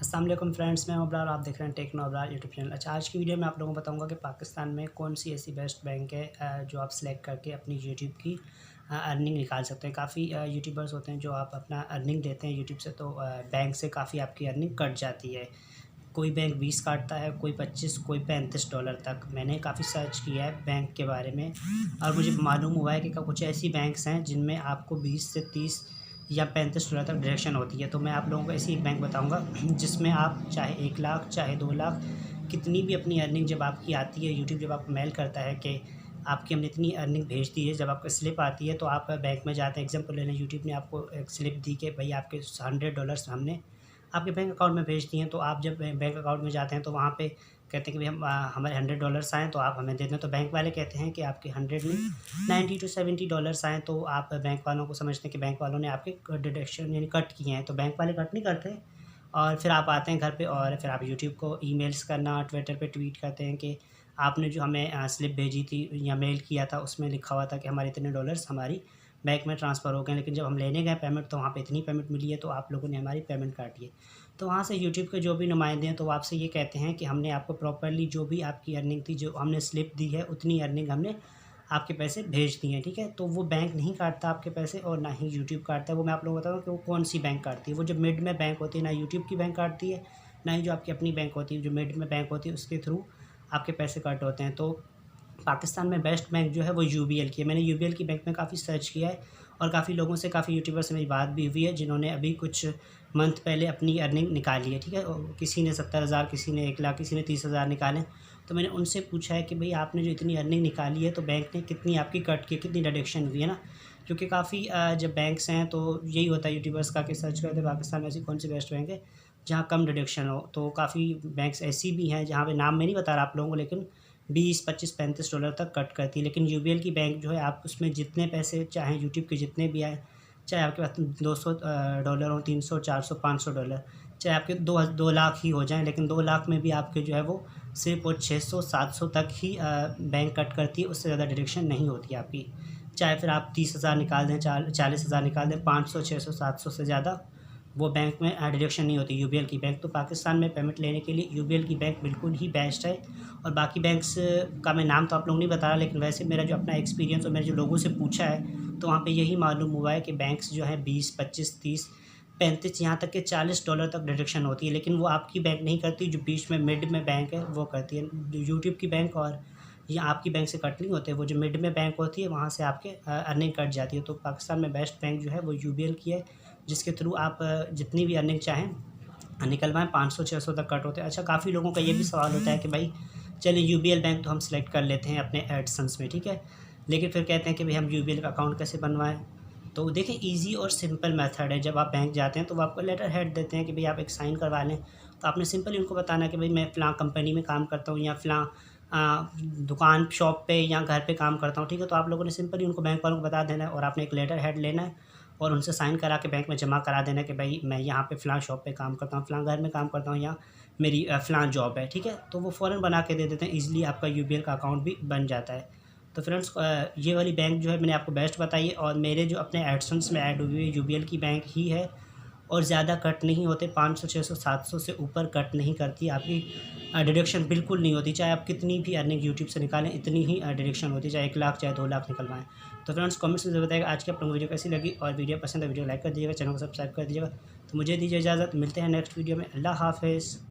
अस्सलाम वालेकुम फ्रेंड्स, मैं अब्रार, आप देख रहे हैं टेक्नो अब्रार यूट्यूब चैनल। अच्छा, आज की वीडियो में आप लोगों को बताऊंगा कि पाकिस्तान में कौन सी ऐसी बेस्ट बैंक है जो आप सेलेक्ट करके अपनी यूट्यूब की अर्निंग निकाल सकते हैं। काफ़ी यूट्यूबर्स होते हैं जो आप अपना अर्निंग देते हैं यूट्यूब से, तो बैंक से काफ़ी आपकी अर्निंग कट जाती है। कोई बैंक 20 काटता है, कोई 25, कोई $35 तक। मैंने काफ़ी सर्च किया है बैंक के बारे में और मुझे मालूम हुआ है कि कुछ ऐसी बैंक्स हैं जिनमें आपको 20 से 30 या $35 तक डिडक्शन होती है। तो मैं आप लोगों को ऐसी एक बैंक बताऊंगा जिसमें आप चाहे 1 लाख चाहे 2 लाख कितनी भी अपनी अर्निंग जब आपकी आती है, यूट्यूब जब आपको मेल करता है कि आपकी हमने इतनी अर्निंग भेज दी है, जब आपको स्लिप आती है तो आप बैंक में जाते हैं। एग्जांपल ले लें, यूट्यूब ने आपको एक स्लिप दी कि भाई आपके $100 हमने आपके बैंक अकाउंट में भेज दिए हैं। तो आप जब बैंक अकाउंट में जाते हैं तो वहाँ पे कहते हैं कि भाई हमारे $100 आएँ तो आप हमें दे दें। तो बैंक वाले कहते हैं कि आपके 100 नहीं, 90 टू $70 आएँ तो आप बैंक वालों को समझते हैं कि बैंक वालों ने आपके डिडक्शन यानी कट किए हैं। तो बैंक वाले कट नहीं करते और फिर आप आते हैं घर पे और फिर आप यूट्यूब को ईमेल्स करना, ट्विटर पे ट्वीट करते हैं कि आपने जो हमें स्लिप भेजी थी या मेल किया था उसमें लिखा हुआ था कि हमारे इतने डॉलर्स हमारी बैंक में ट्रांसफ़र हो गए, लेकिन जब हम लेने गए पेमेंट तो वहाँ पे इतनी पेमेंट मिली है तो आप लोगों ने हमारी पेमेंट काटी है। तो वहाँ से यूट्यूब के जो भी नुमाइंदे हैं तो वो आपसे ये कहते हैं कि हमने आपको प्रॉपर्ली जो भी आपकी अर्निंग थी, जो हमने स्लिप दी है उतनी अर्निंग हमने आपके पैसे भेज दिए हैं, ठीक है। तो वो बैंक नहीं काटता आपके पैसे और ना ही यूट्यूब काटता है। वो मैं आप लोगों को बताऊँ कि वो कौन सी बैंक काटती है। वो जो मिड में बैंक होती है, ना यूट्यूब की बैंक काटती है, ना ही जो आपकी अपनी बैंक होती है। जो मिड में बैंक होती है उसके थ्रू आपके पैसे कट होते हैं। तो पाकिस्तान में बेस्ट बैंक जो है वो यूबीएल की है। मैंने यूबीएल की बैंक में काफ़ी सर्च किया है और काफ़ी लोगों से, काफ़ी यूट्यूबर से मेरी बात भी हुई है जिन्होंने अभी कुछ मंथ पहले अपनी अर्निंग निकाली है, ठीक है। और किसी ने 70,000, किसी ने 1 लाख, किसी ने 30,000 निकाले। तो मैंने उनसे पूछा है कि भाई आपने जो इतनी अर्निंग निकाली है तो बैंक ने कितनी आपकी कट की, कितनी डिडक्शन हुई है ना। क्योंकि काफ़ी जब बैंक्स हैं तो यही होता है यूट्यूबर्स का कि सर्च करते पाकिस्तान में ऐसी कौन सी बेस्ट बैंक है जहाँ कम डिडक्शन हो। तो काफ़ी बैंक्स ऐसी भी हैं जहाँ पे नाम मैं नहीं बता रहा आप लोगों को, लेकिन 20, 25, $35 तक कट करती है। लेकिन यूबीएल की बैंक जो है आप उसमें जितने पैसे चाहें यूट्यूब के जितने भी आए, चाहे आपके पास $200 हो, 300, 400, $500, चाहे आपके 2 लाख ही हो जाएँ, लेकिन 2 लाख में भी आपके जो है वो सिर्फ वो 600, 700 तक ही बैंक कट करती है। उससे ज़्यादा डिडक्शन नहीं होती है आपकी। चाहे फिर आप 30,000 निकाल दें, 40,000 निकाल दें, 500, 600, 700 से ज़्यादा वो बैंक में डिडक्शन नहीं होती यूबीएल की बैंक। तो पाकिस्तान में पेमेंट लेने के लिए यूबीएल की बैंक बिल्कुल ही बेस्ट है। और बाकी बैंक्स का मैं नाम तो आप लोगों नहीं बता रहा, लेकिन वैसे मेरा जो अपना एक्सपीरियंस और मैंने जो लोगों से पूछा है तो वहाँ पे यही मालूम हुआ है कि बैंक्स जो हैं 20, 25, 30, 35, यहाँ तक के $40 तक डिडक्शन होती है। लेकिन वो आपकी बैंक नहीं करती, जो बीच में मिड में बैंक है वो करती है। जो यूट्यूब की बैंक और या आपकी बैंक से कट नहीं होते, वो जो मिड में बैंक होती है वहाँ से आपके अर्निंग कट जाती है। तो पाकिस्तान में बेस्ट बैंक जो है वो यूबीएल की है, जिसके थ्रू आप जितनी भी अर्निंग चाहें निकलवाएँ। 500-600 तक कट होते हैं। अच्छा, काफ़ी लोगों का ये भी सवाल होता है कि भाई चलिए यूबीएल बैंक तो हम सेलेक्ट कर लेते हैं अपने एडसेंस में, ठीक है, लेकिन फिर कहते हैं कि भाई हम यूबीएल का अकाउंट कैसे बनवाएं। तो देखिए, ईजी और सिंपल मेथड है। जब आप बैंक जाते हैं तो वो आपको लेटर हेड देते हैं कि भाई आप एक साइन करवा लें। तो आपने सिंपली उनको बताना कि भाई मैं फ़लाँ कंपनी में काम करता हूँ या फ़लाँ दुकान शॉप पे या घर पे काम करता हूँ, ठीक है। तो आप लोगों ने सिंपली उनको बैंक वालों को बता देना है और आपने एक लेटर हेड लेना है और उनसे साइन करा के बैंक में जमा करा देना कि भाई मैं यहाँ पे फ़लाँ शॉप पे काम करता हूँ, फ़लाँ घर में काम करता हूँ या मेरी फ़लाँ जॉब है, ठीक है। तो वो फ़ौरन बना के दे देते हैं, ईज़िली आपका यूबीएल का अकाउंट भी बन जाता है। तो फ्रेंड्स, ये वाली बैंक जो है मैंने आपको बेस्ट बताई है और मेरे जो अपने एडसेंस में ऐड हुई है यूबीएल की बैंक ही है और ज़्यादा कट नहीं होते। 500, 600, 700 से ऊपर कट नहीं करती आपकी। डिडक्शन बिल्कुल नहीं होती, चाहे आप कितनी भी अर्निंग यूट्यूब से निकालें इतनी ही डिडक्शन होती है, चाहे 1 लाख चाहे 2 लाख निकलवाएँ। तो फ्रेंड्स, कमेंट्स में ज़रूर बताइएगा आज की आप लोगों को वीडियो कैसी लगी, और वीडियो पसंद है वीडियो लाइक कर दीजिएगा, चैनल को सब्सक्राइब कर दीजिएगा। तो मुझे दीजिए इजाज़त, मिलते हैं नेक्स्ट वीडियो में। अल्लाह हाफ़िज़।